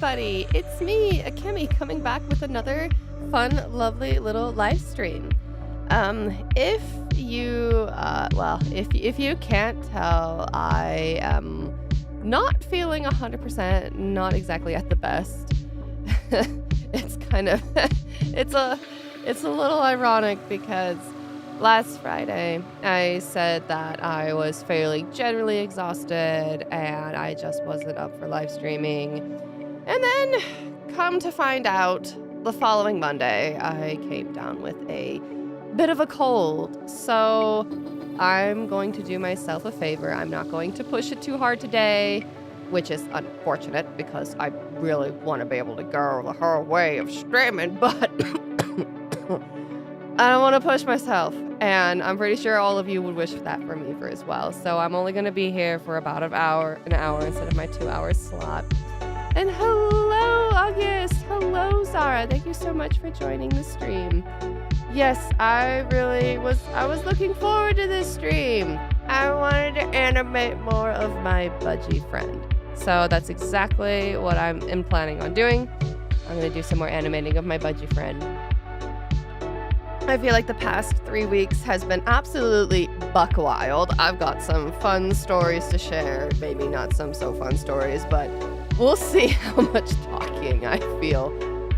everybody! It's me, Akemi, coming back with another fun, lovely little live stream. If you can't tell, I am not feeling 100%, not exactly at the best. It's kind of, it's a little ironic because last Friday I said that I was feeling generally exhausted and I just wasn't up for live streaming. And then, come to find out, the following Monday I came down with a bit of a cold. So I'm going to do myself a favor. I'm not going to push it too hard today, which is unfortunate because I really want to be able to go the whole way of streaming, but I don't want to push myself. And I'm pretty sure all of you would wish that for me as well. So I'm only going to be here for about an hour instead of my 2-hour slot. And hello, August. Hello, Zara. Thank you so much for joining the stream. Yes, I was looking forward to this stream. I wanted to animate more of my budgie friend. So that's exactly what I'm planning on doing. I'm going to do some more animating of my budgie friend. I feel like the past 3 weeks has been absolutely buck wild. I've got some fun stories to share. Maybe not some so fun stories, but we'll see how much talking I feel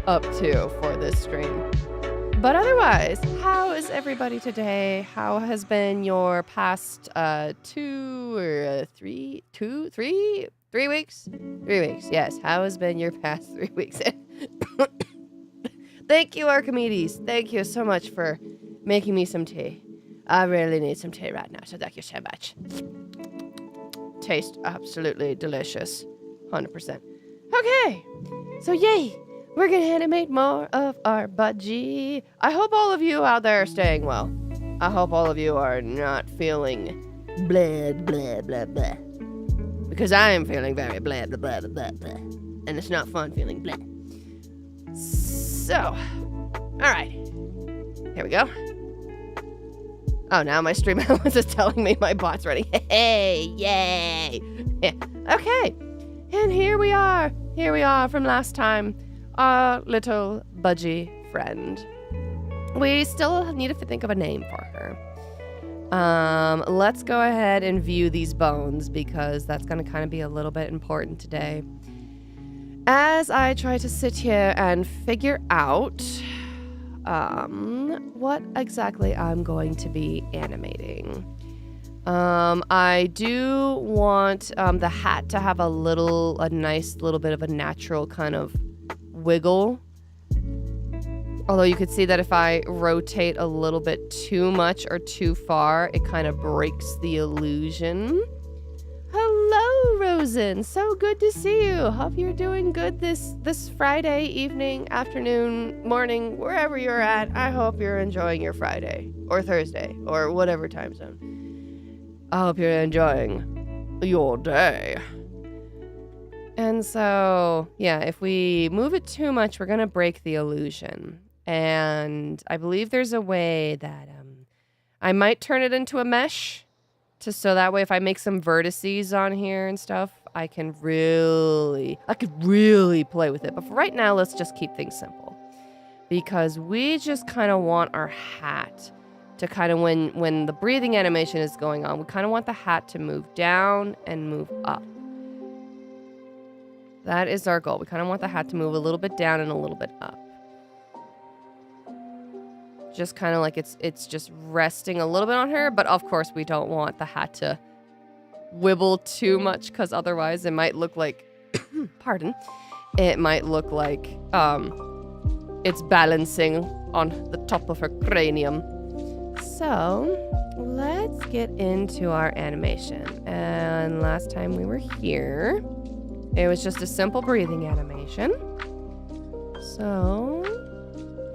up to for this stream. But otherwise, how is everybody today? How has been your past 3 weeks? 3 weeks, yes. How has been your past 3 weeks? Thank you, Archimedes. Thank you so much for making me some tea. I really need some tea right now, so thank you so much. Tastes absolutely delicious. 100%. Okay, so yay. We're going to animate more of our budgie. I hope all of you out there are staying well. I hope all of you are not feeling blah, blah, blah, blah. Because I am feeling very blah, blah, blah, blah, blah. And it's not fun feeling blah. So, all right. Here we go. Oh, now my stream analyst is telling me my bot's ready. Hey, yay. Yeah. Okay. And here we are. Here we are from last time. Our little budgie friend. We still need to think of a name for her. Let's go ahead and view these bones because that's going to kind of be a little bit important today. As I try to sit here and figure out what exactly I'm going to be animating. I do want the hat to have a nice little bit of a natural kind of wiggle. Although you could see that if I rotate a little bit too much or too far, it kind of breaks the illusion. Hello, Rosen. So good to see you. Hope you're doing good this Friday evening, afternoon, morning, wherever you're at. I hope you're enjoying your Friday or Thursday or whatever time zone. I hope you're enjoying your day. And so, yeah, if we move it too much, we're going to break the illusion. And I believe there's a way that I might turn it into a mesh. So that way, if I make some vertices on here and stuff, I could really play with it. But for right now, let's just keep things simple. Because we just kind of want our hat to kind of, when the breathing animation is going on, we kind of want the hat to move down and move up. That is our goal. We kind of want the hat to move a little bit down and a little bit up. Just kind of like it's just resting a little bit on her, but of course we don't want the hat to wibble too much because otherwise it might look like, pardon, it might look like it's balancing on the top of her cranium. So let's get into our animation. And last time we were here, it was just a simple breathing animation. So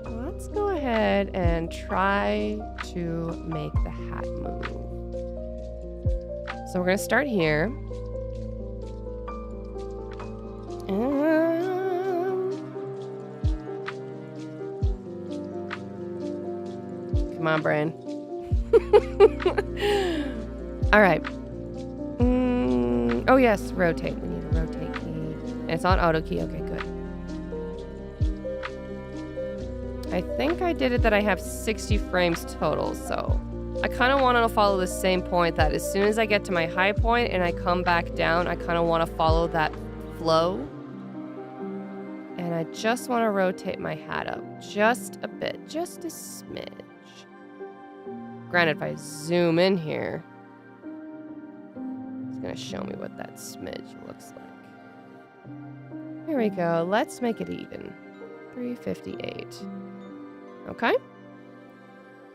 let's go ahead and try to make the hat move. So we're going to start here. Come on, brain. All right. Oh, yes, rotate. We need a rotate key. And it's on auto key. Okay, good. I think I did it that I have 60 frames total, so I kind of want to follow the same point that as soon as I get to my high point and I come back down, I kind of want to follow that flow. And I just want to rotate my hat up just a bit, just a smidge. Granted, if I zoom in here, it's going to show me what that smidge looks like. Here we go. Let's make it even. 358. Okay.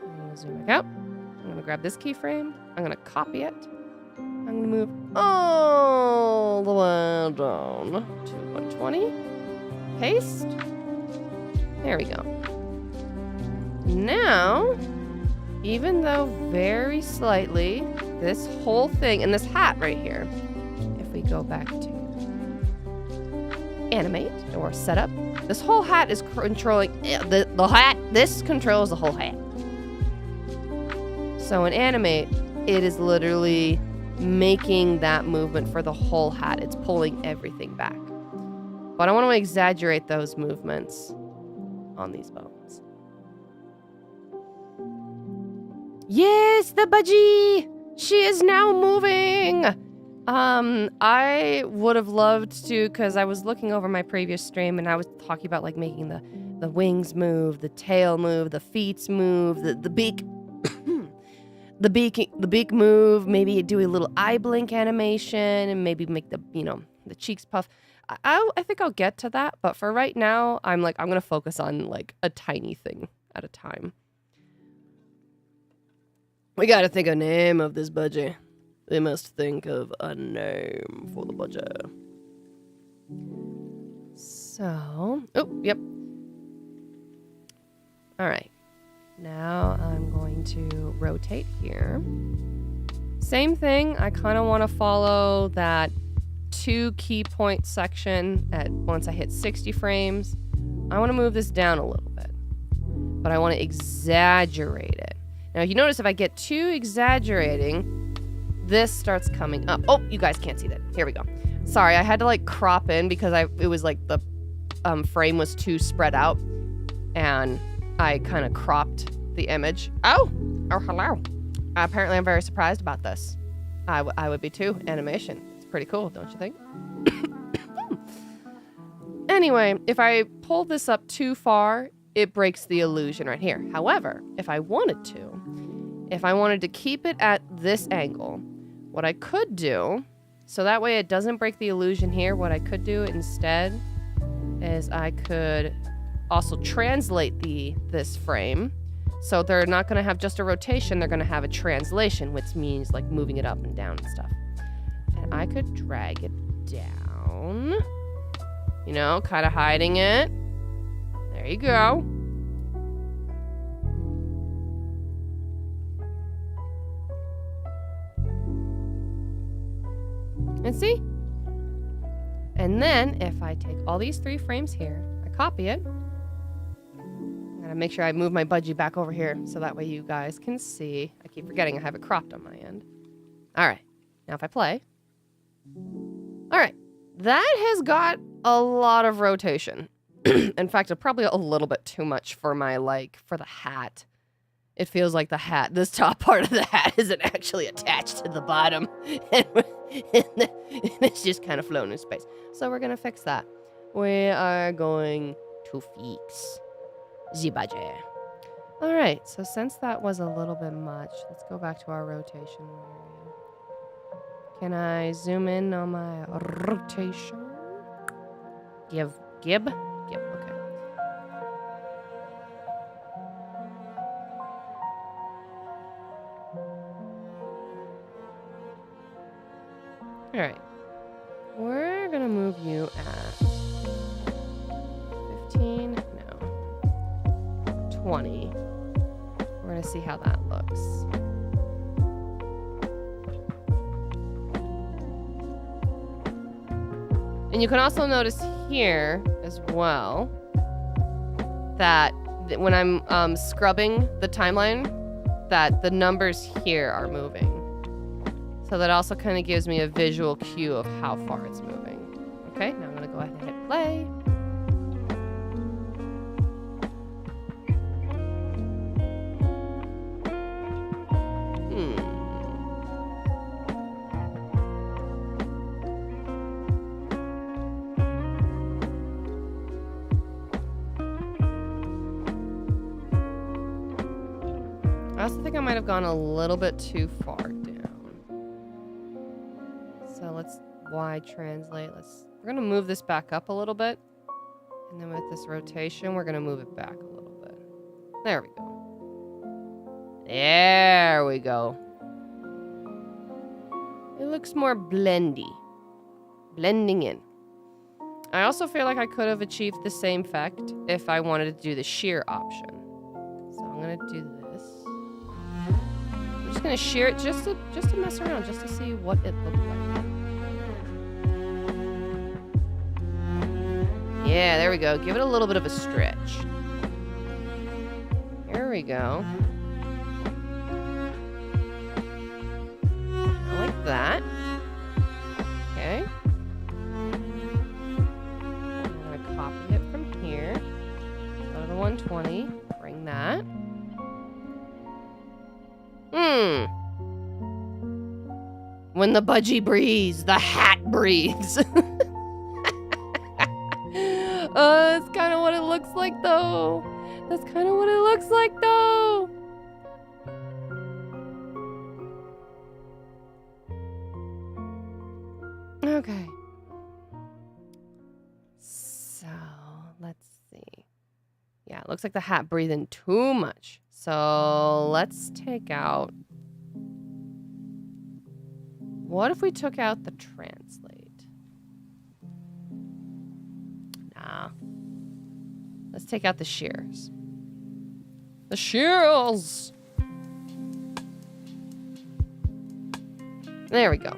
I'm going to zoom back out. I'm going to grab this keyframe. I'm going to copy it. I'm going to move all the way down to 120. Paste. There we go. Now, even though very slightly, this whole thing, and this hat right here, if we go back to Animate or Setup, this whole hat is controlling the hat. This controls the whole hat. So in Animate, it is literally making that movement for the whole hat. It's pulling everything back. But I want to exaggerate those movements on these bones. Yes, the budgie! She is now moving! I would have loved to, because I was looking over my previous stream and I was talking about like making the wings move, the tail move, the feet move, the beak the beak move, maybe do a little eye blink animation and maybe make the cheeks puff. I think I'll get to that, but for right now, I'm going to focus on like a tiny thing at a time. We got to think a name of this budgie. We must think of a name for the budgie. So, oh, yep. All right. Now I'm going to rotate here. Same thing. I kind of want to follow that 2 key point section at once I hit 60 frames. I want to move this down a little bit, but I want to exaggerate it. Now, if you notice, if I get too exaggerating, this starts coming up. Oh, you guys can't see that. Here we go. Sorry, I had to like crop in because it was like the frame was too spread out, and I kind of cropped the image. Oh, hello. Apparently, I'm very surprised about this. I would be too. Animation. It's pretty cool, don't you think? Anyway, if I pull this up too far, it breaks the illusion right here. However, if I wanted to keep it at this angle, what I could do, so that way it doesn't break the illusion here, what I could do instead is I could also translate this frame. So they're not going to have just a rotation, they're going to have a translation, which means like moving it up and down and stuff. And I could drag it down, kind of hiding it. There you go. And see? And then if I take all these 3 frames here, I copy it. I'm gonna make sure I move my budgie back over here so that way you guys can see. I keep forgetting I have it cropped on my end. All right, now if I play. All right, that has got a lot of rotation. In fact, probably a little bit too much for for the hat. It feels like the hat, this top part of the hat isn't actually attached to the bottom. And it's just kind of floating in space. So we're going to fix that. We are going to fix the budgie. All right, so since that was a little bit much, let's go back to our rotation area. Can I zoom in on my rotation? Gib, okay. All right, we're gonna move you at 15, no, 20. We're gonna see how that looks. And you can also notice here as well that when I'm scrubbing the timeline, that the numbers here are moving. So that also kind of gives me a visual cue of how far it's moving. Okay, now I'm gonna go ahead and hit play. I also think I might have gone a little bit too far down. So let's Y translate. We're gonna move this back up a little bit. And then with this rotation, we're gonna move it back a little bit. There we go. There we go. It looks more blendy. Blending in. I also feel like I could have achieved the same effect if I wanted to do the shear option. So I'm gonna do this. I'm just gonna shear it just to mess around, just to see what it looked like. Yeah, there we go. Give it a little bit of a stretch. There we go. I like that. Okay. I'm gonna copy it from here. Go to the 120. Bring that. When the budgie breathes, the hat breathes. That's kind of what it looks like, though. That's kind of what it looks like, though. Okay. So, let's see. Yeah, it looks like the hat breathing too much. So, let's take out... What if we took out the translate? Nah. Let's take out the shears. The shears! There we go.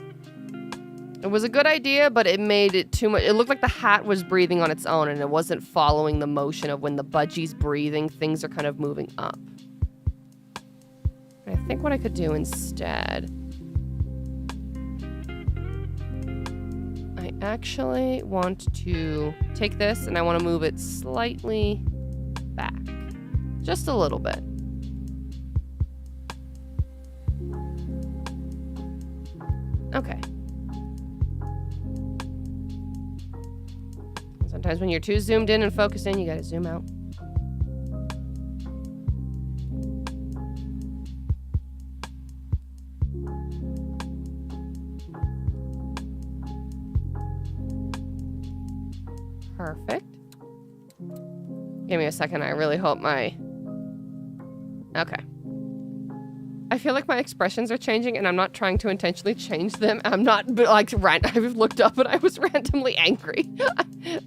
It was a good idea, but it made it too much. It looked like the hat was breathing on its own, and it wasn't following the motion of when the budgie's breathing, things are kind of moving up. And I think what I could do instead... I actually want to take this, and I want to move it slightly back. Just a little bit. Okay. Sometimes when you're too zoomed in and focused in, you gotta zoom out. Perfect. Give me a second. I really hope my... Okay. I feel like my expressions are changing, and I'm not trying to intentionally change them. I'm not, like, I've looked up and I was randomly angry.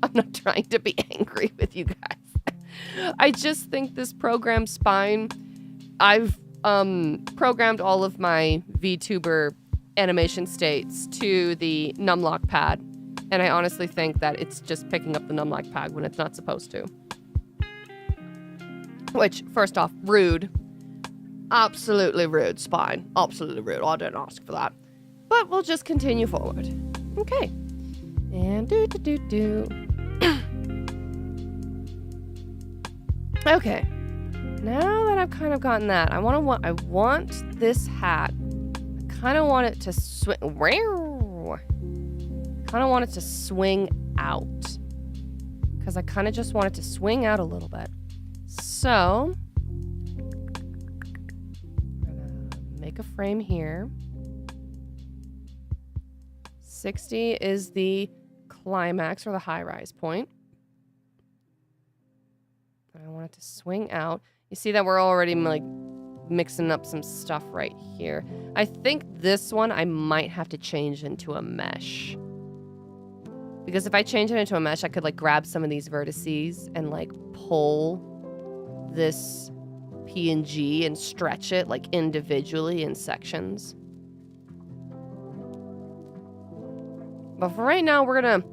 I'm not trying to be angry with you guys. I just think this program's spine... I've programmed all of my VTuber animation states to the numlock pad, and I honestly think that it's just picking up the numlock pad when it's not supposed to. Which, first off, rude. Absolutely rude, spine. Absolutely rude. I didn't ask for that. But we'll just continue forward. Okay. And do. Okay. Now that I've kind of gotten that, I want this hat. I kind of want it to swing. Kind of want it to swing out. Because I kind of just want it to swing out a little bit. So, I'm going to make a frame here. 60 is the climax or the high-rise point. And I want it to swing out. You see that we're already like mixing up some stuff right here. I think this one I might have to change into a mesh. Because if I change it into a mesh, I could like grab some of these vertices and like pull this PNG and stretch it like individually in sections. But for right now, we're gonna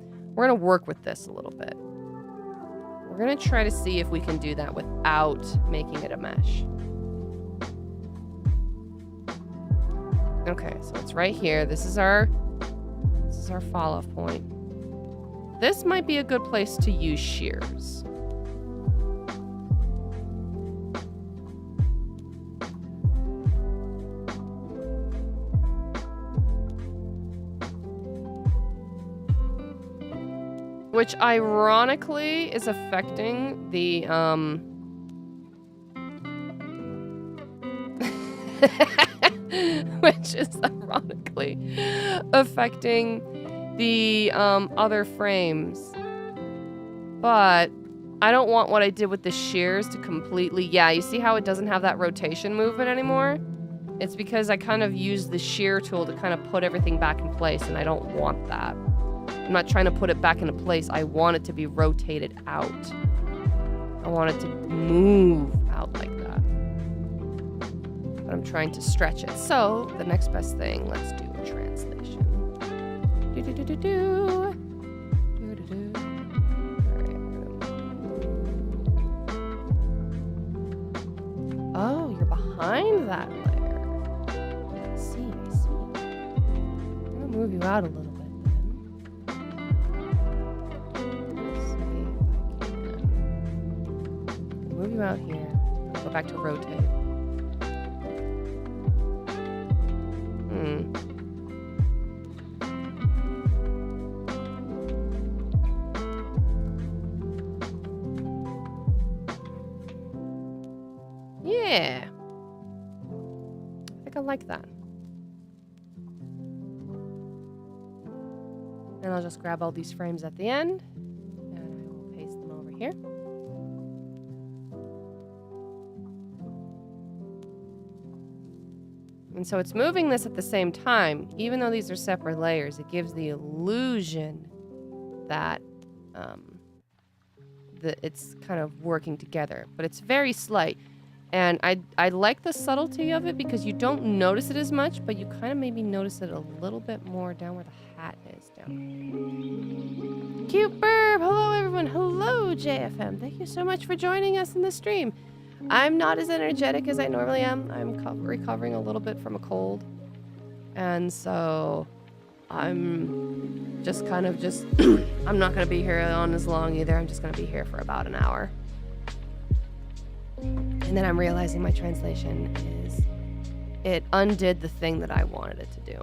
work with this a little bit. We're gonna try to see if we can do that without making it a mesh. Okay, so it's right here. This is our fall off point. This might be a good place to use shears. Which ironically is affecting the which is ironically affecting the other frames. But I don't want what I did with the shears to completely... Yeah, you see how it doesn't have that rotation movement anymore? It's because I kind of used the shear tool to kind of put everything back in place, and I don't want that. I'm not trying to put it back into place. I want it to be rotated out. I want it to move out like that. But I'm trying to stretch it. So, the next best thing, let's do a translation. Do-do-do-do-do. Do-do-do. Oh, you're behind that layer. I see. I'm gonna move you out a little bit then. Let's see if I can move you out here. Go back to rotate. Yeah. I think I like that. And I'll just grab all these frames at the end. And I will paste them over here. And so it's moving this at the same time. Even though these are separate layers, it gives the illusion that it's kind of working together. But it's very slight. And I like the subtlety of it because you don't notice it as much, but you kind of maybe notice it a little bit more down where the hat is down. Cute burb! Hello, everyone. Hello, JFM. Thank you so much for joining us in the stream. I'm not as energetic as I normally am. I'm recovering a little bit from a cold. And so I'm just kind of I'm not going to be here on as long either. I'm just going to be here for about an hour. And then I'm realizing my translation is, it undid the thing that I wanted it to do.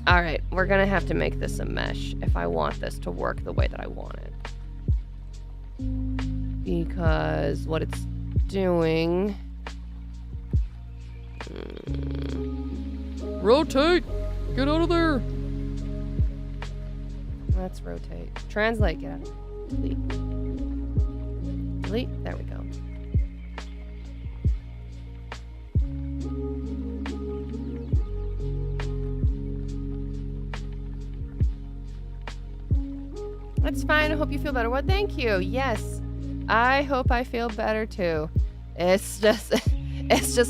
All right, we're gonna have to make this a mesh if I want this to work the way that I want it. Because what it's doing... Rotate! Get out of there! Let's rotate. Translate, get out. Delete. Delete. There we go. That's fine. I hope you feel better. Well, thank you. Yes. I hope I feel better too. It's just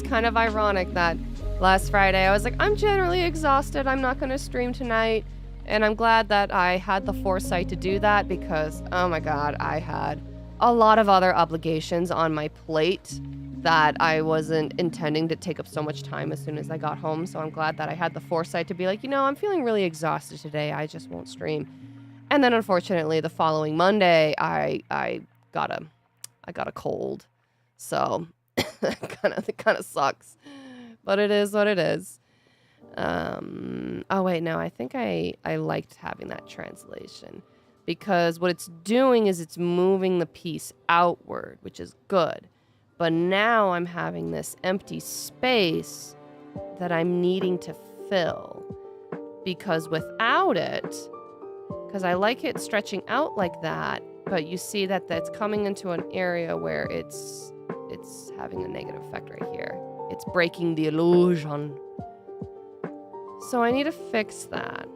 kind of ironic that last Friday I was like, I'm generally exhausted. I'm not going to stream tonight. And I'm glad that I had the foresight to do that because, oh my God, I had a lot of other obligations on my plate that I wasn't intending to take up so much time as soon as I got home. So I'm glad that I had the foresight to be like, you know, I'm feeling really exhausted today. I just won't stream. And then unfortunately the following Monday, I got a cold. So it kind of sucks, but it is what it is. Oh wait, no, I think I liked having that translation. Because what it's doing is it's moving the piece outward, which is good. But now I'm having this empty space that I'm needing to fill. Because without it, because I like it stretching out like that, but you see that that's coming into an area where it's having a negative effect right here. It's breaking the illusion. So I need to fix that.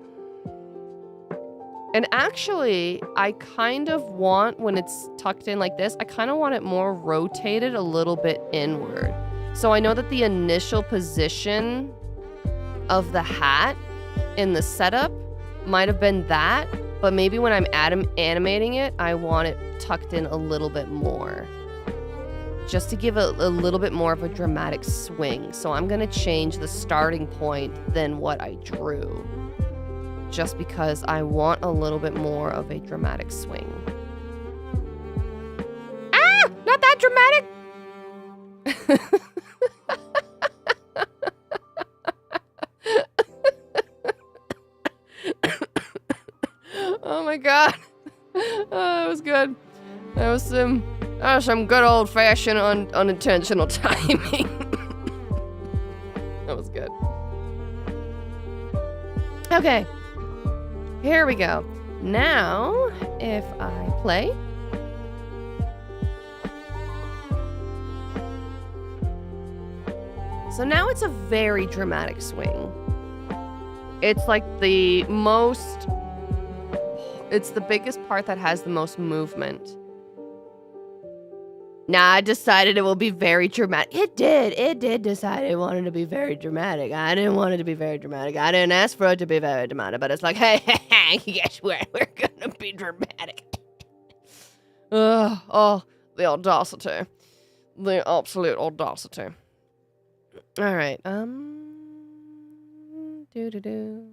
And actually, I kind of want, when it's tucked in like this, I kind of want it more rotated a little bit inward. So I know that the initial position of the hat in the setup might have been that, but maybe when I'm animating it, I want it tucked in a little bit more. Just to give it a little bit more of a dramatic swing. So I'm gonna change the starting point than what I drew. Just because I want a little bit more of a dramatic swing. Ah! Not that dramatic! Oh my God. Oh, that was good. That was some some good old-fashioned unintentional timing. That was good. Okay. Here we go. Now, if I play... So now it's a very dramatic swing. It's like the most... It's the biggest part that has the most movement. Nah, I decided it will be very dramatic. It did decide it wanted to be very dramatic. I didn't want it to be very dramatic. I didn't ask for it to be very dramatic, but it's like, hey, guess what? We're gonna be dramatic. Oh, the audacity. The absolute audacity. All right, do-do-do.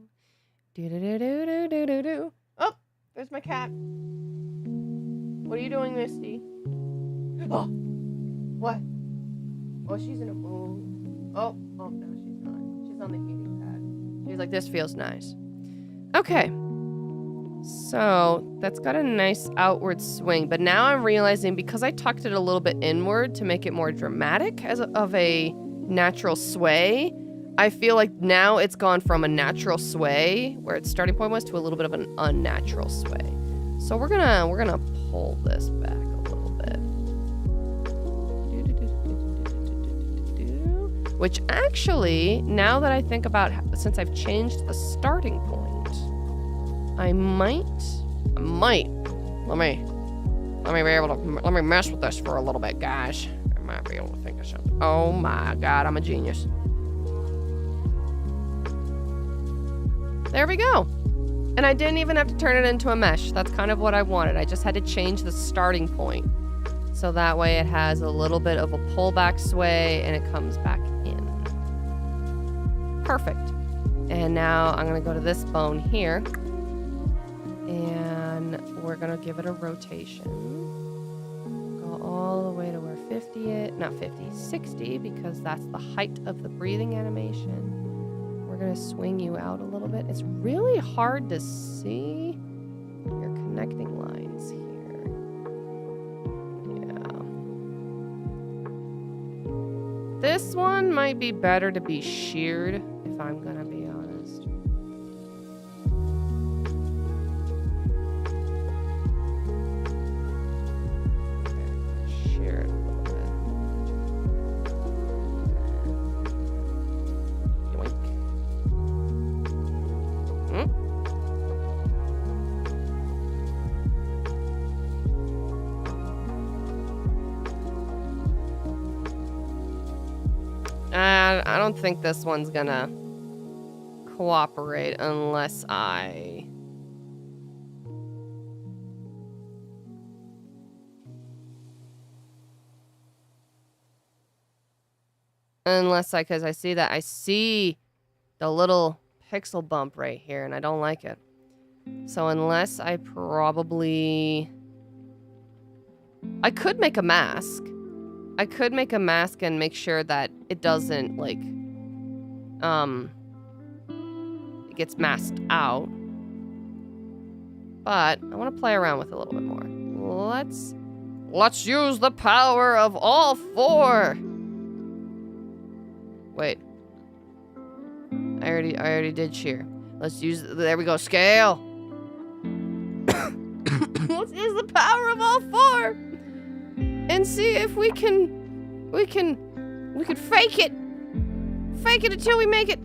Do-do-do-do-do-do-do. Oh, there's my cat. What are you doing, Misty? Oh, what? Oh, she's in a mood. Oh, no, she's not. She's on the eating pad. She's like, this feels nice. Okay. So, that's got a nice outward swing, but now I'm realizing because I tucked it a little bit inward to make it more dramatic of a natural sway, I feel like now it's gone from a natural sway, where its starting point was, to a little bit of an unnatural sway. So we're gonna pull this back a little bit. Which actually, now that I think about, since I've changed the starting point, I might, let me mess with this for a little bit, guys. I might be able to think of something. Oh my God, I'm a genius. There we go. And I didn't even have to turn it into a mesh. That's kind of what I wanted. I just had to change the starting point. So that way it has a little bit of a pullback sway and it comes back in. Perfect. And now I'm gonna go to this bone here. And we're gonna give it a rotation. Go all the way to where 60, because that's the height of the breathing animation. We're gonna swing you out a little bit. It's really hard to see your connecting lines here. Yeah. This one might be better to be sheared, if I'm gonna be honest. Okay, shear it a little bit. Yoink. I don't think this one's gonna cooperate unless I... Because I see that. I see the little pixel bump right here, and I don't like it. So unless I probably... I could make a mask. I could make a mask and make sure that it doesn't, like, it gets masked out. But I want to play around with it a little bit more. Let's use the power of all four. Wait. I already did shear. Let's use, there we go, scale. Let's use the power of all four. And see if we can fake it. Fake it until we make it.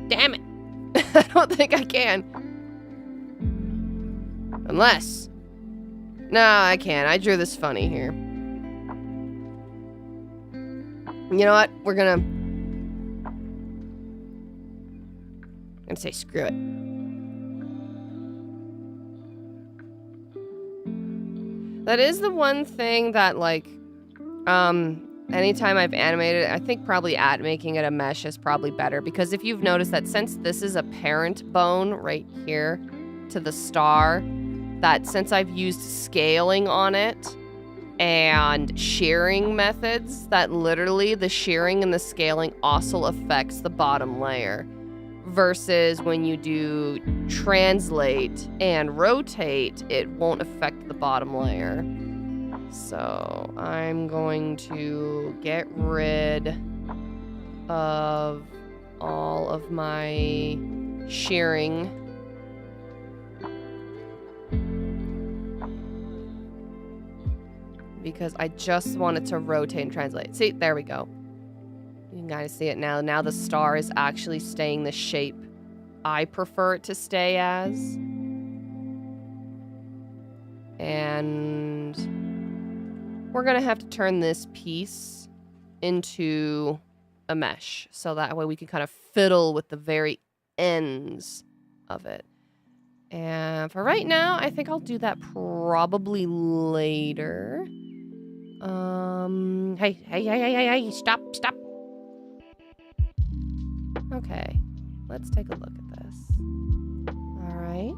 Damn it. I don't think I can. Unless. No, I can't. I drew this funny here. You know what? We're gonna say screw it. That is the one thing that, like, anytime I've animated, I think probably making it a mesh is probably better, because if you've noticed that since this is a parent bone right here to the star, that since I've used scaling on it, and shearing methods that literally the shearing and the scaling also affects the bottom layer. Versus when you do translate and rotate, it won't affect the bottom layer. So I'm going to get rid of all of my shearing. Because I just want it to rotate and translate. See, there we go. You can kind of see it now. Now the star is actually staying the shape I prefer it to stay as. And we're going to have to turn this piece into a mesh. So that way we can kind of fiddle with the very ends of it. And for right now, I think I'll do that probably later. Hey, stop. Okay, let's take a look at this. All right,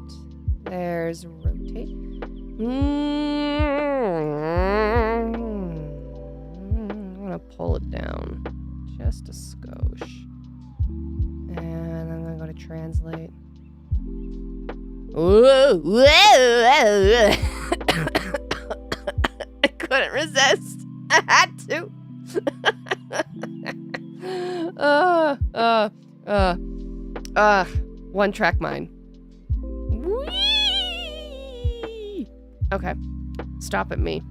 there's rotate. I'm gonna pull it down just a skosh. And I'm gonna go to translate. Whoa. I couldn't resist. I had to. One track mind. Whee! Okay. Stop at me.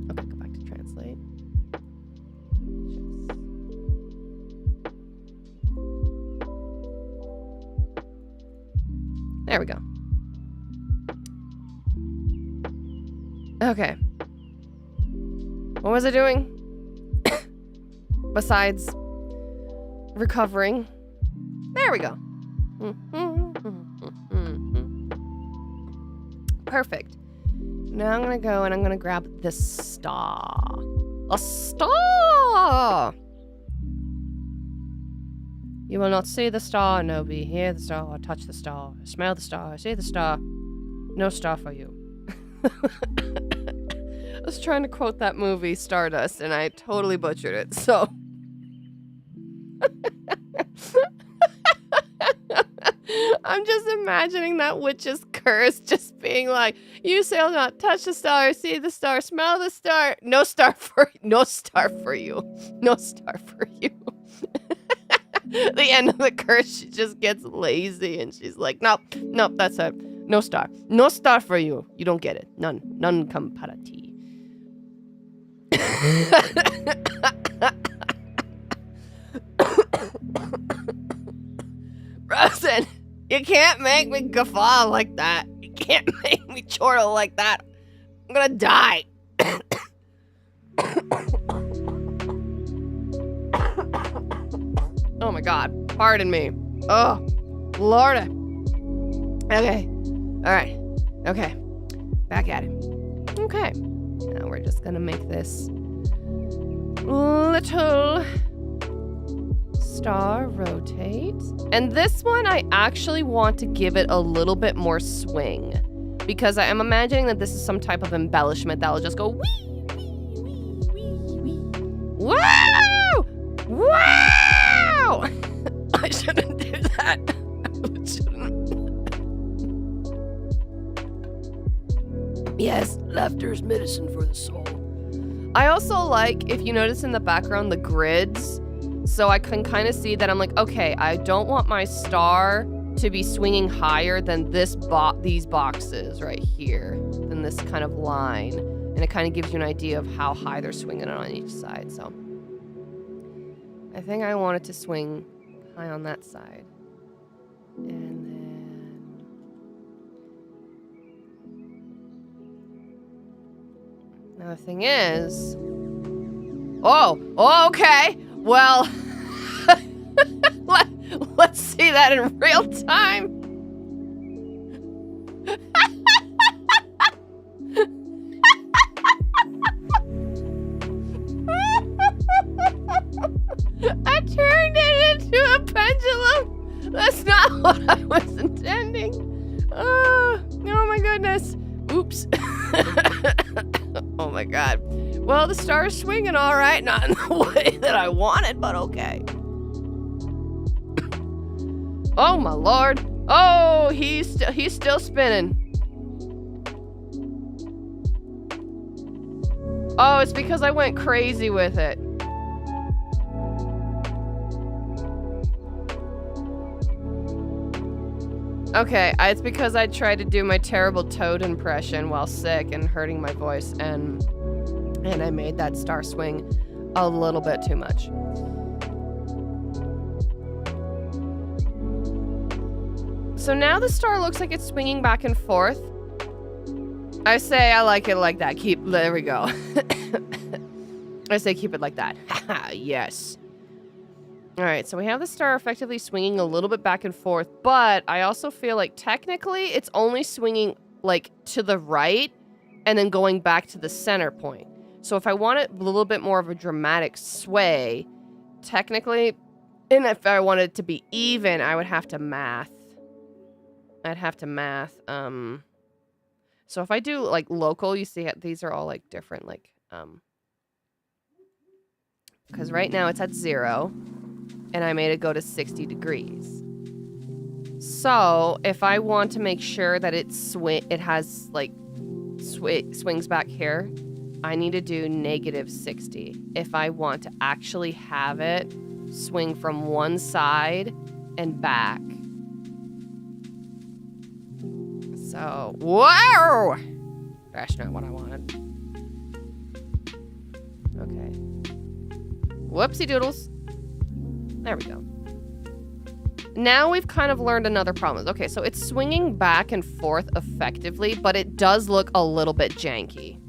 Okay, go back to translate. There we go. Okay. What was I doing? Besides recovering. There we go. Perfect. Now I'm gonna go and I'm gonna grab this star. A star! You will not see the star, Nobi. Hear the star, touch the star, smell the star, see the star. No star for you. I was trying to quote that movie, Stardust, and I totally butchered it, so. I'm just imagining that witch's curse just being like, you shall not touch the star, see the star, smell the star. No star for you. No star for you. No star for you. The end of the curse, she just gets lazy and she's like, nope, that's it. No star. No star for you. You don't get it. None comparati. Rosen, you can't make me guffaw like that. You can't make me chortle like that. I'm gonna die. Oh my god. Pardon me. Oh, Lorda. Okay. Alright. Okay. Back at it. Okay. Now we're just gonna make this little star rotate. And this one, I actually want to give it a little bit more swing. Because I am imagining that this is some type of embellishment that will just go wee, wee, wee, wee, wee. Wow! Wow! I shouldn't do that. I shouldn't. Yes, laughter is medicine for the soul. I also like, if you notice in the background, the grids. So I can kind of see that I'm like, okay, I don't want my star to be swinging higher than these boxes right here, than this kind of line. And it kind of gives you an idea of how high they're swinging it on each side. So I think I want it to swing high on that side. And then now the thing is, oh, okay. Well, let's see that in real time. I turned it into a pendulum. That's not what I was intending. Oh my goodness. Oops. God. Well, the star's swinging all right. Not in the way that I wanted, but okay. Oh, my Lord. Oh, he's still spinning. Oh, it's because I went crazy with it. Okay, it's because I tried to do my terrible Toad impression while sick and hurting my voice, and I made that star swing a little bit too much. So now the star looks like it's swinging back and forth. I say I like it like that. There we go. I say keep it like that. Yes. All right, so we have the star effectively swinging a little bit back and forth, but I also feel like technically it's only swinging like to the right and then going back to the center point. So if I want it a little bit more of a dramatic sway, technically, and if I wanted it to be even, I would have to math. I'd have to math. So if I do like local, you see these are all like different, like, because right now it's at 0. And I made it go to 60 degrees. So if I want to make sure that it has like swings back here, I need to do -60 if I want to actually have it swing from one side and back. So, whoa! That's not what I wanted. Okay. Whoopsie doodles. There we go. Now we've kind of learned another problem. Okay, so it's swinging back and forth effectively, but it does look a little bit janky.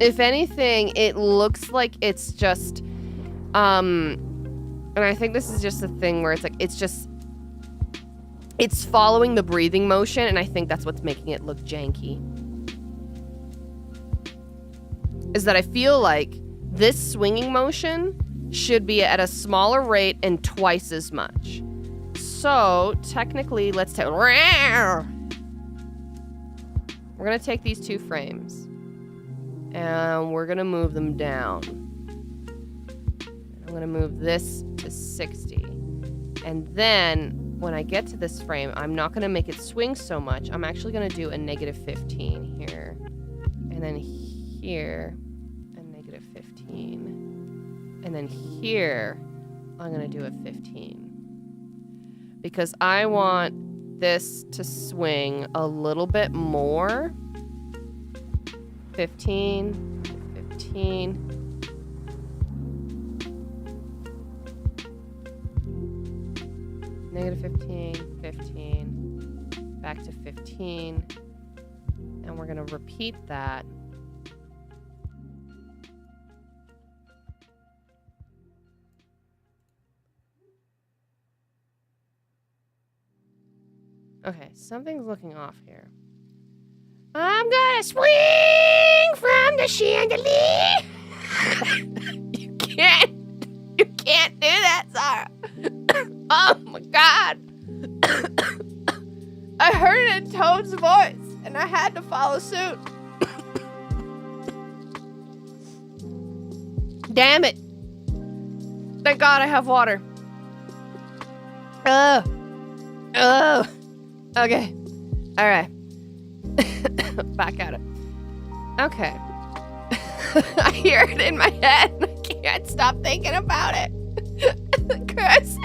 If anything, it looks like it's just, and I think this is just a thing where it's like, it's following the breathing motion, and I think that's what's making it look janky. Is that I feel like this swinging motion should be at a smaller rate and twice as much. So, technically, let's take... We're going to take these 2 frames. And we're going to move them down. I'm going to move this to 60. And then, when I get to this frame, I'm not going to make it swing so much. I'm actually going to do a -15 here. And then here... 15. And then here, I'm going to do a 15. Because I want this to swing a little bit more. 15, 15. -15, 15. Back to 15. And we're going to repeat that. Okay, something's looking off here. I'm gonna swing from the chandelier. You can't do that, Sarah. Oh my God. I heard it in Toad's voice, and I had to follow suit. Damn it. Thank God I have water. Oh. Okay. All right. Back at it. Okay. I hear it in my head. And I can't stop thinking about it. Courteous.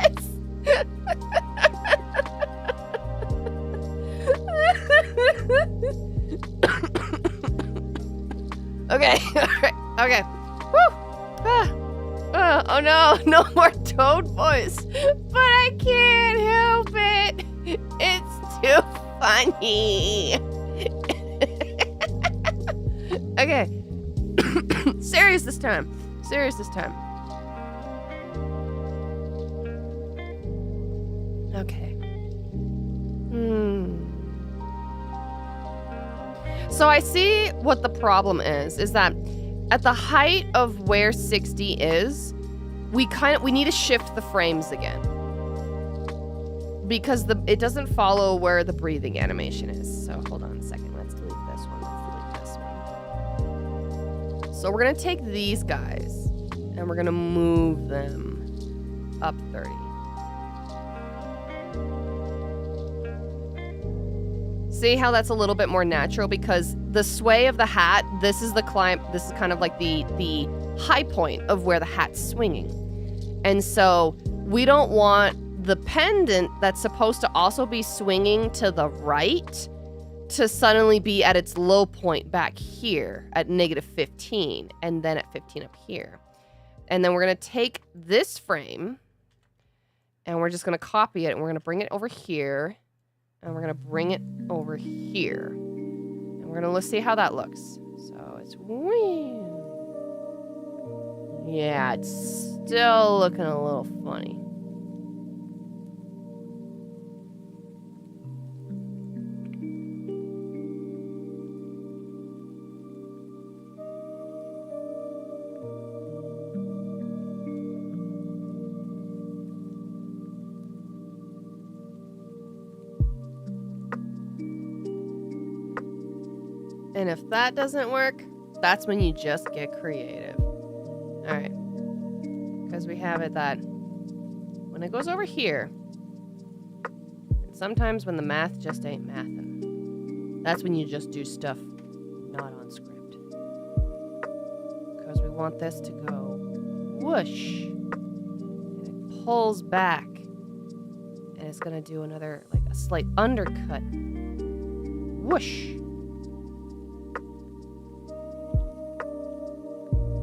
Okay. All right. Okay. Woo. Oh no. No more Toad voice. But I can't help it. It's too funny. Okay. Serious this time. Okay. So I see what the problem is that at the height of where 60 is, we need to shift the frames again. Because it doesn't follow where the breathing animation is. So hold on a second. Let's delete So we're going to take these guys and we're going to move them up 30. See how that's a little bit more natural because the sway of the hat, this is the climb, this is kind of like the high point of where the hat's swinging. And so we don't want the pendant that's supposed to also be swinging to the right to suddenly be at its low point back here at -15 and then at 15 up here. And then we're going to take this frame and we're just going to copy it and we're going to bring it over here and we're going to bring it over here. And we're going to let's see how that looks. So it's yeah, it's still looking a little funny. And if that doesn't work, that's when you just get creative. All right. Because we have it that when it goes over here, and sometimes when the math just ain't mathin', that's when you just do stuff not on script. Because we want this to go whoosh. And it pulls back. And it's going to do another, like a slight undercut. Whoosh.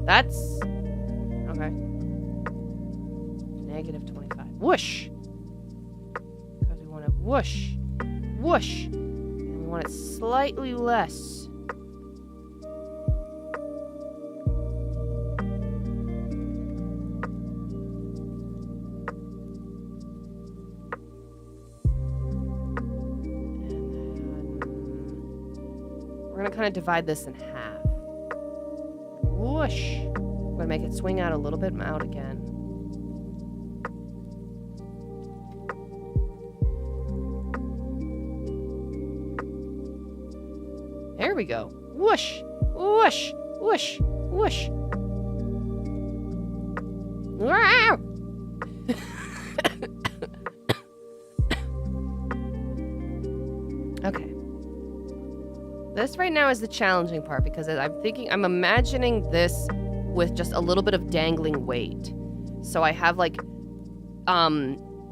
That's okay. -25. Whoosh. Because we want to whoosh, whoosh, and we want it slightly less. And then we're gonna kind of divide this in half. Whoosh. I'm gonna make it swing out a little bit out again. There we go. Whoosh, whoosh, whoosh, whoosh. Wow. Okay. This right now is the challenging part because I'm imagining this with just a little bit of dangling weight. So I have like,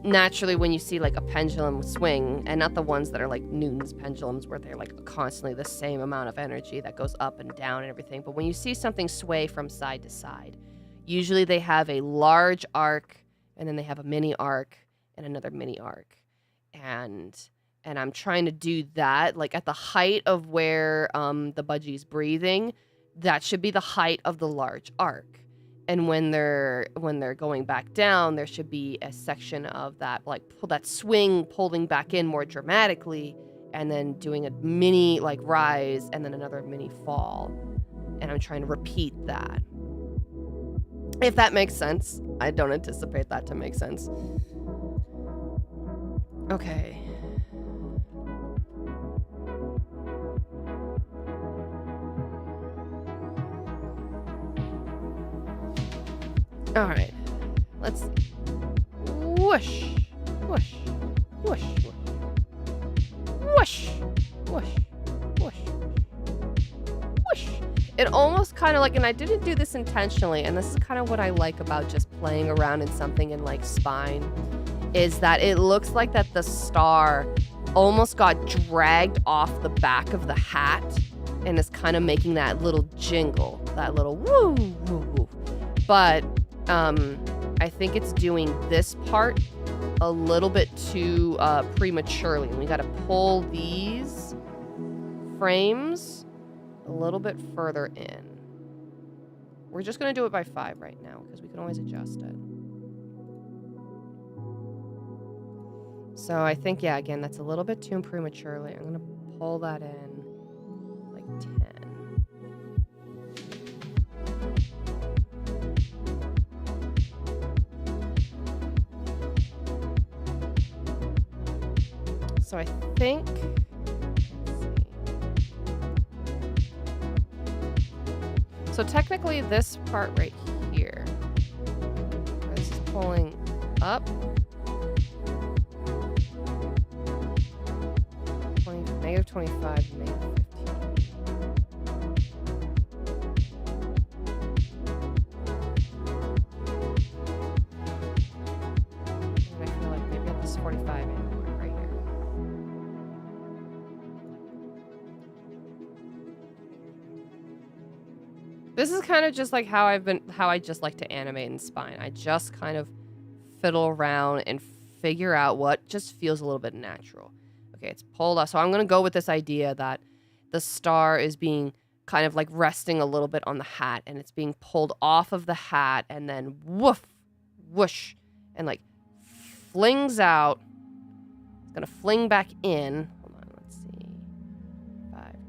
naturally when you see like a pendulum swing, and not the ones that are like Newton's pendulums where they're like constantly the same amount of energy that goes up and down and everything. But when you see something sway from side to side, usually they have a large arc and then they have a mini arc and another mini arc. And I'm trying to do that, like at the height of where the budgie's breathing, that should be the height of the large arc. And when they're going back down, there should be a section of that, like that swing pulling back in more dramatically, and then doing a mini like rise and then another mini fall. And I'm trying to repeat that. If that makes sense. I don't anticipate that to make sense. Okay. All right, let's whoosh, whoosh, whoosh, whoosh, whoosh, whoosh, whoosh. It almost kind of like, and I didn't do this intentionally, and this is kind of what I like about just playing around in something in like spine, is that it looks like that the star almost got dragged off the back of the hat and is kind of making that little jingle, that little woo, woo, woo. But I think it's doing this part a little bit too prematurely. And we got to pull these frames a little bit further in. We're just going to do it by 5 right now because we can always adjust it. So I think, yeah, again, that's a little bit too prematurely. I'm going to pull that in like 10. So I think, let's see. So technically this part right here, this is pulling up. Negative 25, negative 15. And I feel like maybe at this 45 angle right here. This is kind of just like how I just like to animate in Spine. I just kind of fiddle around and figure out what just feels a little bit natural. Okay, it's pulled off. So I'm going to go with this idea that the star is being kind of like resting a little bit on the hat, and it's being pulled off of the hat and then woof, whoosh, and like flings out. It's going to fling back in. Hold on, let's see. 5, 10,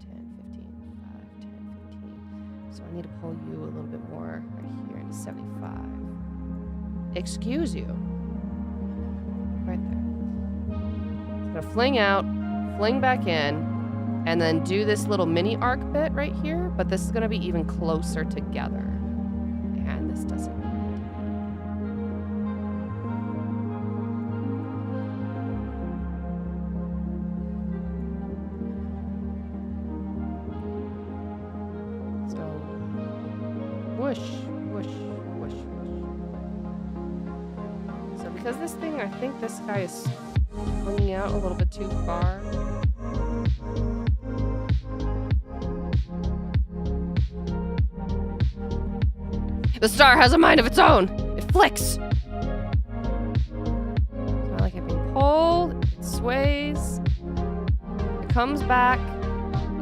15, 5, 10, 15. So I need to pull you a little bit more right here into 75. Excuse you. Right there. Gonna fling out, fling back in, and then do this little mini arc bit right here, but this is gonna be even closer together. And this doesn't. So, whoosh, whoosh, whoosh, whoosh. So because this thing, I think this guy is swinging out a little bit too far. The star has a mind of its own. It flicks. It's like it being pulled, it sways, it comes back,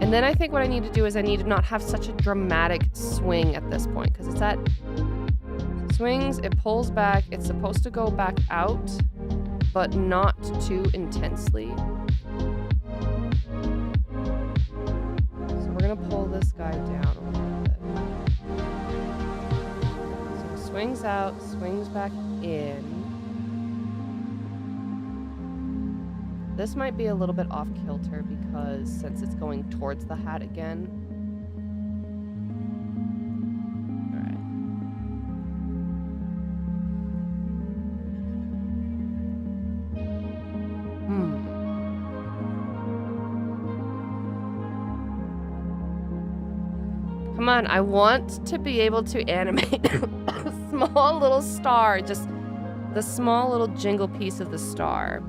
and then I think what I need to do is I need to not have such a dramatic swing at this point, because it's at swings, it pulls back, it's supposed to go back out, but not too intensely. So we're gonna pull this guy down a little bit. So it swings out, swings back in. This might be a little bit off kilter because since it's going towards the hat again. Come on, I want to be able to animate a small little star, just the small little jingle piece of the star.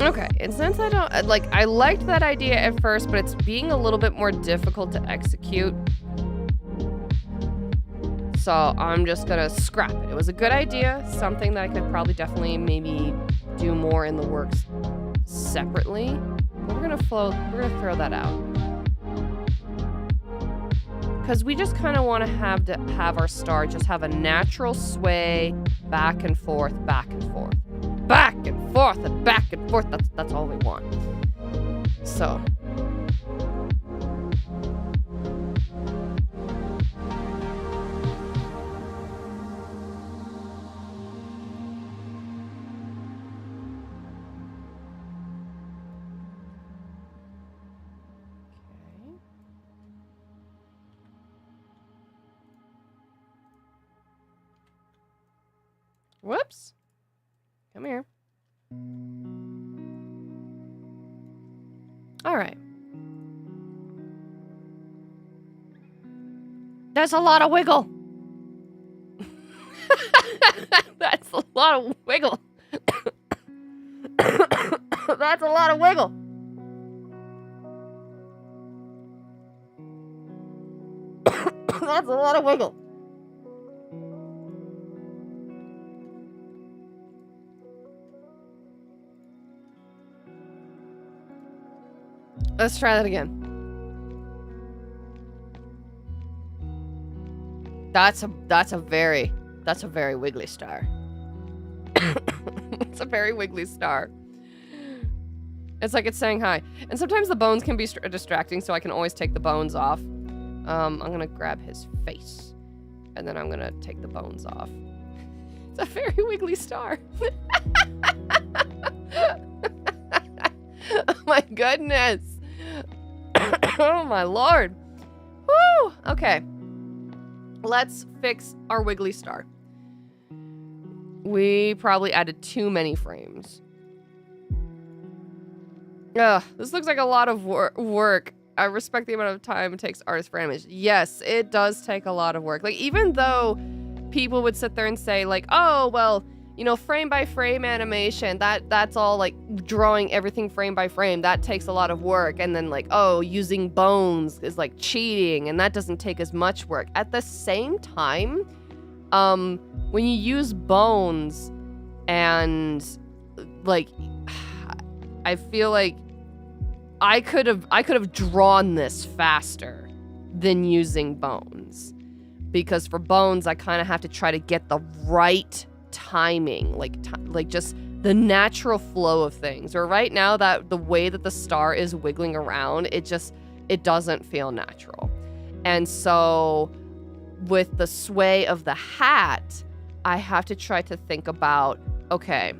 Okay, and since I don't, like, I liked that idea at first, but it's being a little bit more difficult to execute. So I'm just gonna scrap it. It was a good idea, something that I could probably definitely maybe do more in the works separately. We're gonna throw that out. Because we just kind of want to have our star just have a natural sway back and forth, back and forth. Back and forth and back and forth. That's all we want. So. Whoops. Come here. All right. There's a lot of wiggle. That's a lot of wiggle. That's a lot of wiggle. That's a lot of wiggle. Let's try that again. That's a very wiggly star. It's a very wiggly star. It's like it's saying hi. And sometimes the bones can be distracting, so I can always take the bones off. I'm gonna grab his face, and then I'm gonna take the bones off. It's a very wiggly star. Oh my goodness. Oh my lord. Woo! Okay. Let's fix our wiggly star. We probably added too many frames. Ugh, this looks like a lot of work. I respect the amount of time it takes artists for animation. Yes, it does take a lot of work. Like, even though people would sit there and say, like, oh, well, you know, frame by frame animation, that's all like drawing everything frame by frame. That takes a lot of work. And then like, oh, using bones is like cheating and that doesn't take as much work. At the same time, when you use bones and like, I feel like I could have drawn this faster than using bones, because for bones, I kind of have to try to get the right timing, like just the natural flow of things. Or right now, that the way that the star is wiggling around, it doesn't feel natural. And so with the sway of the hat, I have to try to think about, okay,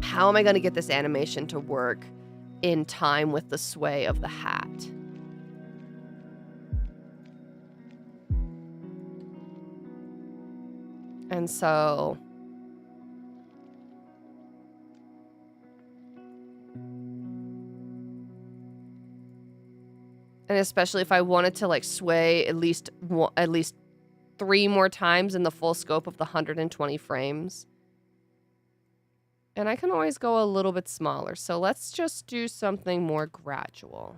how am I going to get this animation to work in time with the sway of the hat? And so and especially if I wanted to like sway at least 3 more times in the full scope of the 120 frames. And I can always go a little bit smaller. So let's just do something more gradual.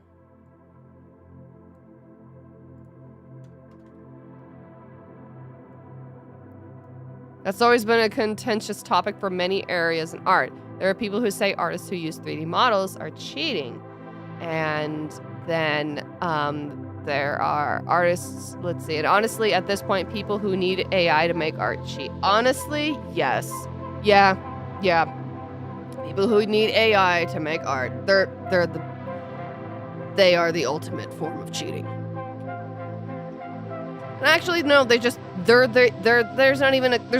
That's always been a contentious topic for many areas in art. There are people who say artists who use 3D models are cheating. And then there are artists, let's see, and honestly, at this point, people who need AI to make art cheat. Honestly, yes. Yeah. People who need AI to make art, they are the ultimate form of cheating. And actually, no, there's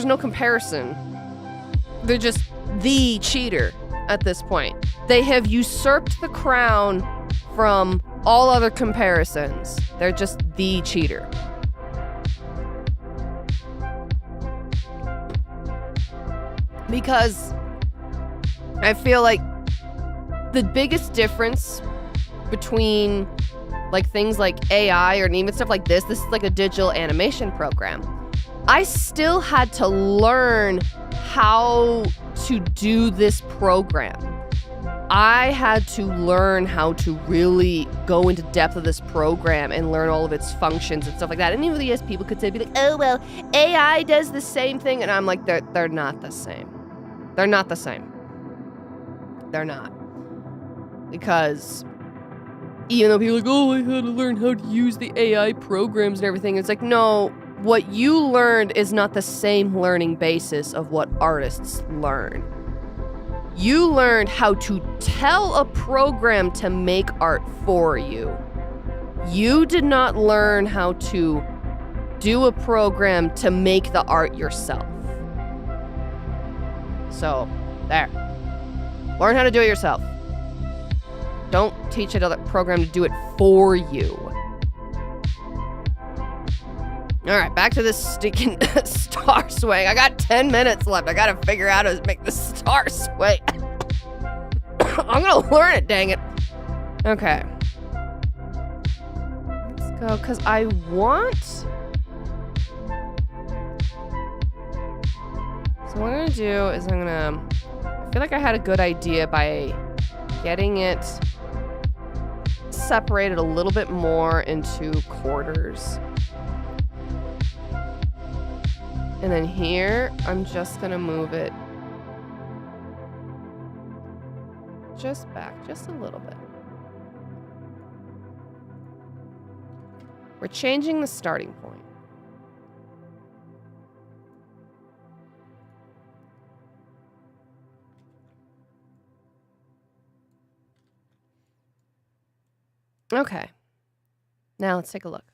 no comparison. They're just the cheater at this point. They have usurped the crown from all other comparisons. They're just the cheater. Because I feel like the biggest difference between like things like AI or even stuff like this is like a digital animation program. I still had to learn how to do this program. I had to learn how to really go into depth of this program and learn all of its functions and stuff like that. And even yes, people could say, be like, oh, well, AI does the same thing. And I'm like, they're not the same. They're not the same. They're not. Because even though people are like, oh, I had to learn how to use the AI programs and everything. It's like, no, what you learned is not the same learning basis of what artists learn. You learned how to tell a program to make art for you. You did not learn how to do a program to make the art yourself. So, there. Learn how to do it yourself. Don't teach another program to do it for you. Alright, back to this stinking star swing. I got 10 minutes left. I gotta figure out how to make the star sway. I'm gonna learn it, dang it. Okay. Let's go, because I want... So what I'm gonna do is I feel like I had a good idea by getting it separated a little bit more into quarters. And then here, I'm just gonna move it just back, just a little bit. We're changing the starting point. Okay. Now let's take a look.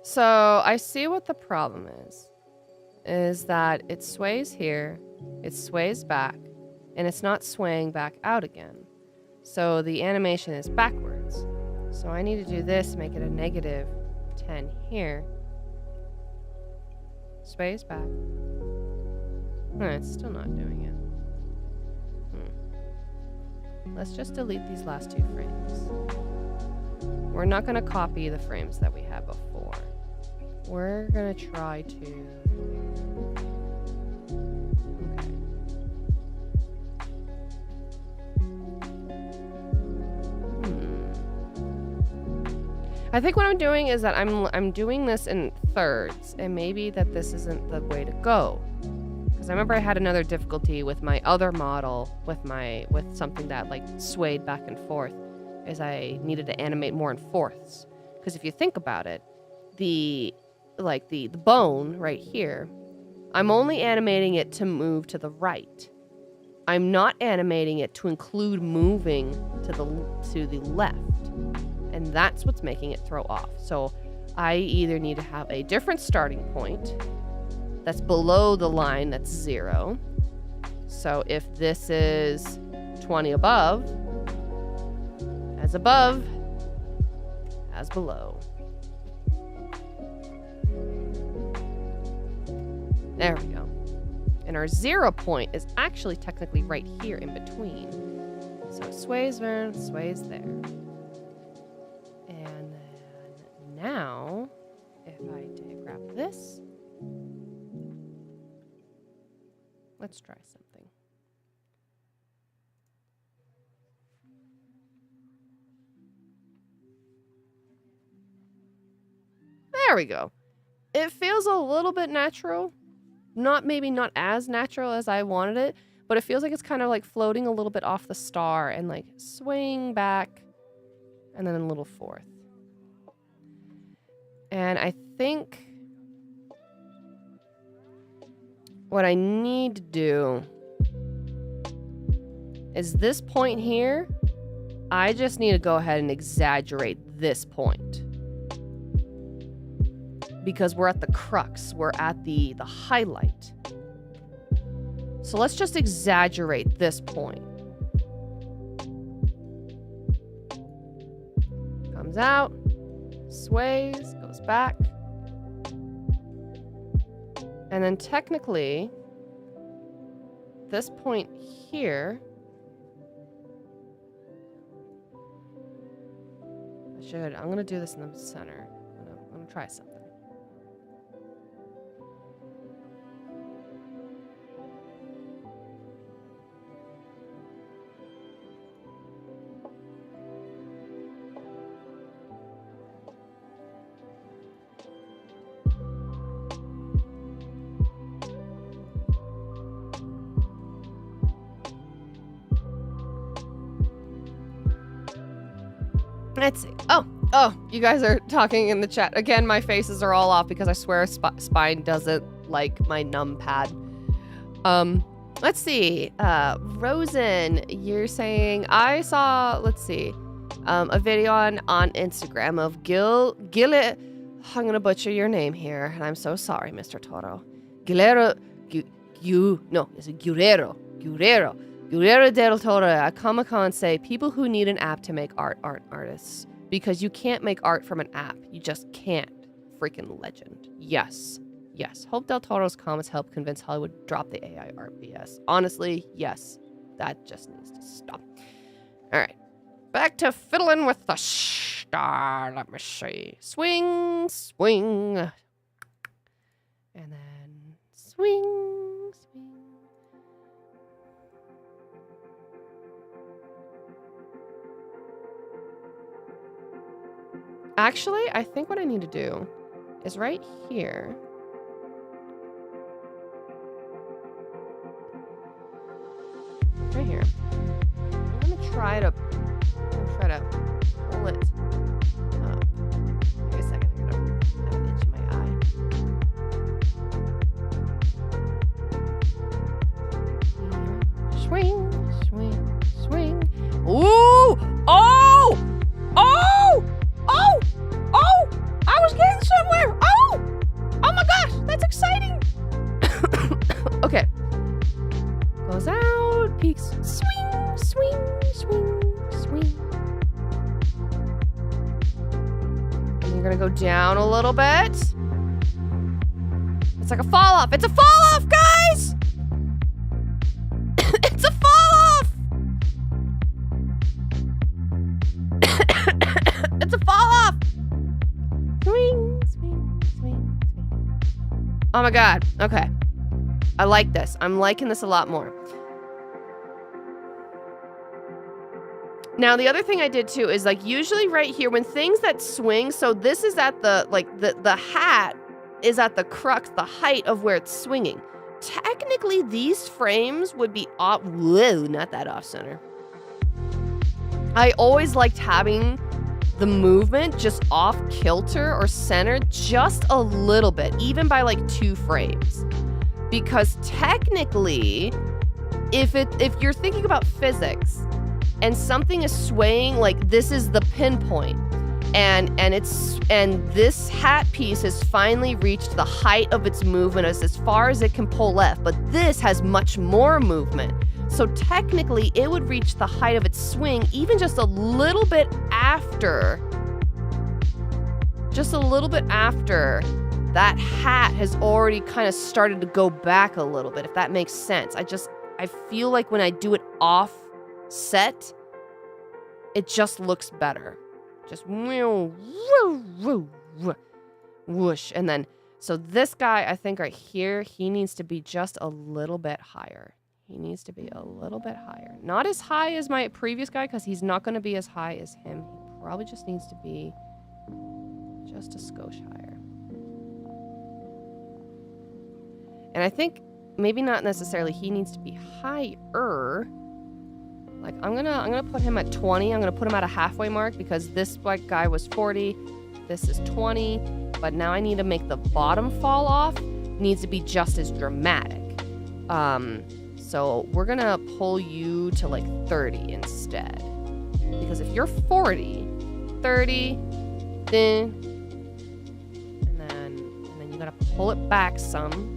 So I see what the problem is that it sways here, it sways back, and it's not swaying back out again. So the animation is backwards. So I need to do this, make it a negative 10 here. Sways back. No, it's still not doing it. Let's just delete these last 2 frames. We're not going to copy the frames that we had before. We're going to try to... Okay. I think what I'm doing is that I'm doing this in thirds, and maybe that this isn't the way to go. Because I remember I had another difficulty with my other model with something that like swayed back and forth, is I needed to animate more in fourths. Because if you think about it, the bone right here, I'm only animating it to move to the right. I'm not animating it to include moving to the left. And that's what's making it throw off. So I either need to have a different starting point that's below the line that's 0. So if this is 20 above, as below. There we go. And our 0 point is actually technically right here in between. So it sways there, sways there. And then now, if I grab this, let's try something. There we go. It feels a little bit natural. Maybe not as natural as I wanted it, but it feels like it's kind of like floating a little bit off the star and like swaying back and then a little forth. And I think what I need to do is this point here, I just need to go ahead and exaggerate this point. Because we're at the crux, we're at the highlight. So let's just exaggerate this point. Comes out, sways, goes back. And then technically, this point here, I'm gonna do this in the center. I'm gonna try something. Let's see. Oh, you guys are talking in the chat. Again, my faces are all off because I swear Spine doesn't like my numpad. Let's see. Rosen, you're saying, I saw, let's see, a video on Instagram of Gile, I'm going to butcher your name here, and I'm so sorry, Mr. Toro. Guerrero del Toro at Comic-Con say people who need an app to make art aren't artists because you can't make art from an app. You just can't. Freaking legend. Yes. Hope Del Toro's comments help convince Hollywood to drop the AI art BS. Honestly, yes. That just needs to stop. All right. Back to fiddling with the star. Let me see. Swing, swing. And then swing, swing. Actually, I think what I need to do is right here. Right here. I'm gonna try to pull it up. Wait a second, I'm gonna have an itch in my eye. Swing, swing, swing. Ooh! Oh! I was getting somewhere! Oh my gosh! That's exciting! Okay. Goes out, peaks. gonna go down a little bit. It's like a fall off. It's a fall off, guys! It's a fall off! It's a fall off! Swing, swing, swing, swing. Oh my god. Okay. I like this. I'm liking this a lot more. Now, the other thing I did too is like usually right here when things that swing, so this is at the, like the hat is at the crux, the height of where it's swinging. Technically, these frames would be off, whoa, not that off center. I always liked having the movement just off kilter or center just a little bit, even by like 2 frames. Because technically, if you're thinking about physics and something is swaying, like this is the pinpoint, and this hat piece has finally reached the height of its movement as far as it can pull left, but this has much more movement. So technically, it would reach the height of its swing even just a little bit after. Just a little bit after that hat has already kind of started to go back a little bit, if that makes sense. I feel like when I do it offset, it just looks better. Just whoosh. And then, so this guy, I think right here, he needs to be just a little bit higher. He needs to be a little bit higher. Not as high as my previous guy, because he's not going to be as high as him. He probably just needs to be just a skosh higher. And I think maybe not necessarily he needs to be higher. Like I'm gonna put him at 20. I'm gonna put him at a halfway mark because this black guy was 40. This is 20. But now I need to make the bottom fall off. Needs to be just as dramatic. So we're gonna pull you to like 30 instead. Because if you're 40, 30, and then you gotta pull it back some.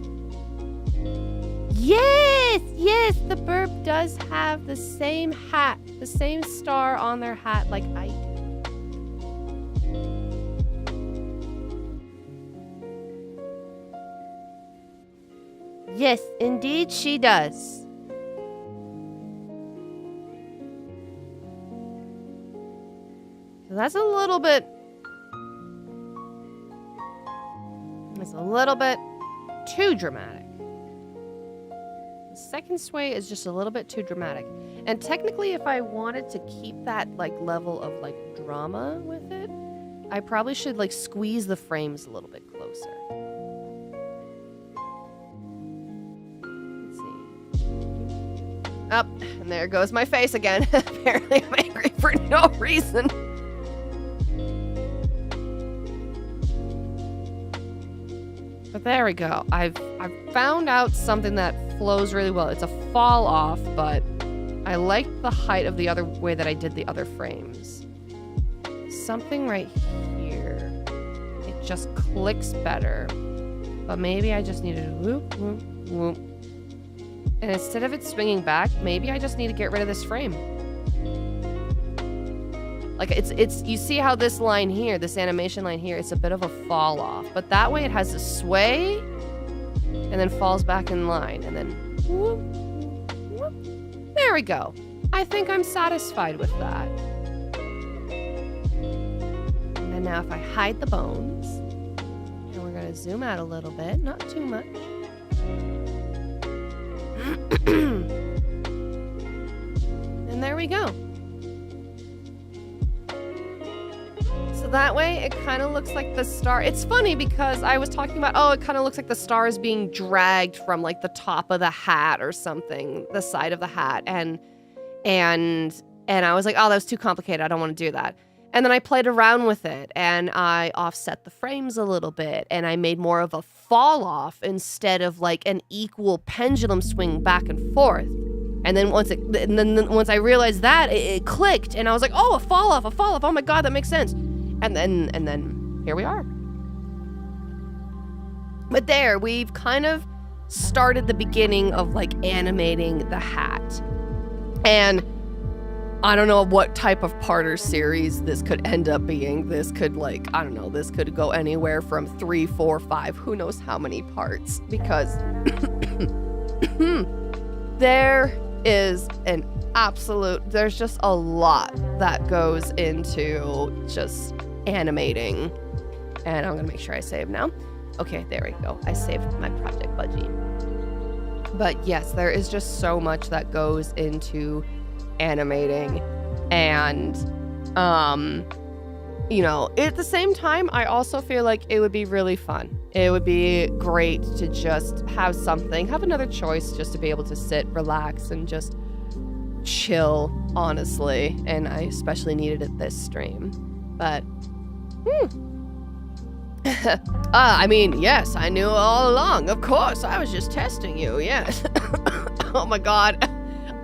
Yes, the burp does have the same hat, the same star on their hat like I do. Yes, indeed she does. So that's a little bit too dramatic. The second sway is just a little bit too dramatic. And technically, if I wanted to keep that like level of like drama with it, I probably should like squeeze the frames a little bit closer. Let's see. Up, and there goes my face again. Apparently I'm angry for no reason. But there we go. I've found out something that flows really well. It's a fall off, but I like the height of the other way that I did the other frames. Something right here. It just clicks better. But maybe I just need to whoop, whoop, whoop. And instead of it swinging back, maybe I just need to get rid of this frame. Like it's you see how this line here, this animation line here, it's a bit of a fall off. But that way it has a sway and then falls back in line and then whoop, whoop. There we go. I think I'm satisfied with that. And then now if I hide the bones, and we're gonna zoom out a little bit, not too much. And there we go. So that way, it kind of looks like the star. It's funny because I was talking about, oh, it kind of looks like the star is being dragged from like the top of the hat or something, the side of the hat. And I was like, oh, that was too complicated. I don't want to do that. And then I played around with it and I offset the frames a little bit and I made more of a fall off instead of like an equal pendulum swing back and forth. And then once I realized that, it clicked and I was like, oh, a fall off. Oh my God, that makes sense. And then here we are. But there, we've kind of started the beginning of like animating the hat. And I don't know what type of parter series this could end up being. This could, like, I don't know, this could go anywhere from 3, 4, 5, who knows how many parts, because there is an there's just a lot that goes into just animating. And I'm gonna make sure I save now. Okay, there we go. I saved my project budgie. But yes, there is just so much that goes into animating, and you know, at the same time, I also feel like it would be really fun. It would be great to just have another choice, just to be able to sit, relax, and just chill, honestly. And I especially needed it this stream. But I mean, yes, I knew all along. Of course, I was just testing you. Yes. Oh my god.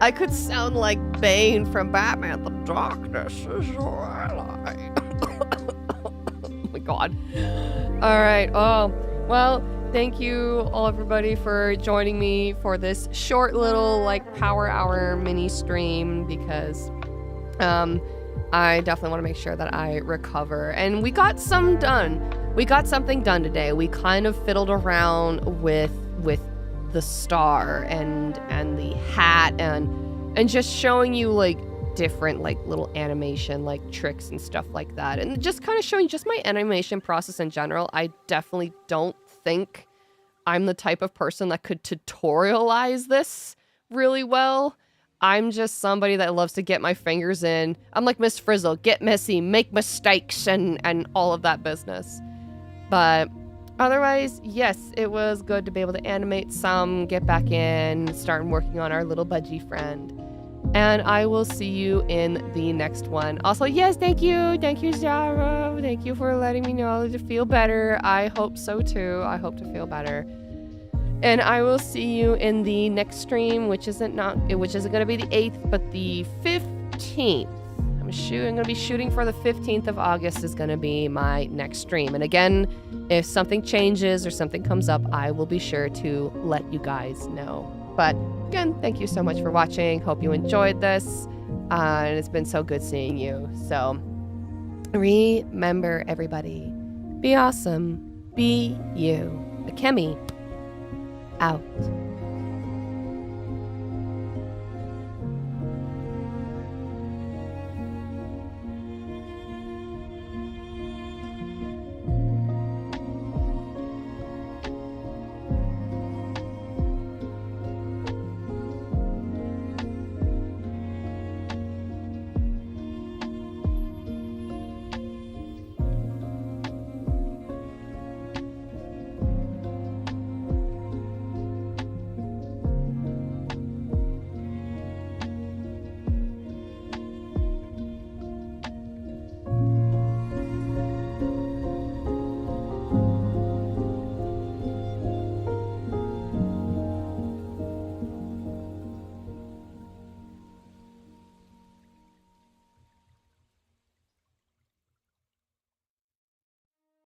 I could sound like Bane from Batman. The darkness is your ally. Oh my god. All right. Oh, well, thank you all, everybody, for joining me for this short little, like, power hour mini stream, because I definitely want to make sure that I recover. And we got some done. We got something done today. We kind of fiddled around with the star and the hat and just showing you, like, different, like, little animation, like, tricks and stuff like that, and just kind of showing just my animation process in general. I definitely don't think I'm the type of person that could tutorialize this really well. I'm just somebody that loves to get my fingers in. I'm like Miss Frizzle, get messy, make mistakes, and all of that business. But otherwise, yes, it was good to be able to animate some, get back in, start working on our little budgie friend. And I will see you in the next one. Also, yes, thank you, Zara. Thank you for letting me know to feel better. I hope so too. I hope to feel better. And I will see you in the next stream, which isn't going to be the 8th, but the 15th. I'm going to be shooting for the 15th of August is going to be my next stream. And again, if something changes or something comes up, I will be sure to let you guys know. But again, thank you so much for watching. Hope you enjoyed this. And it's been so good seeing you. So remember, everybody, be awesome. Be you. Akemi out.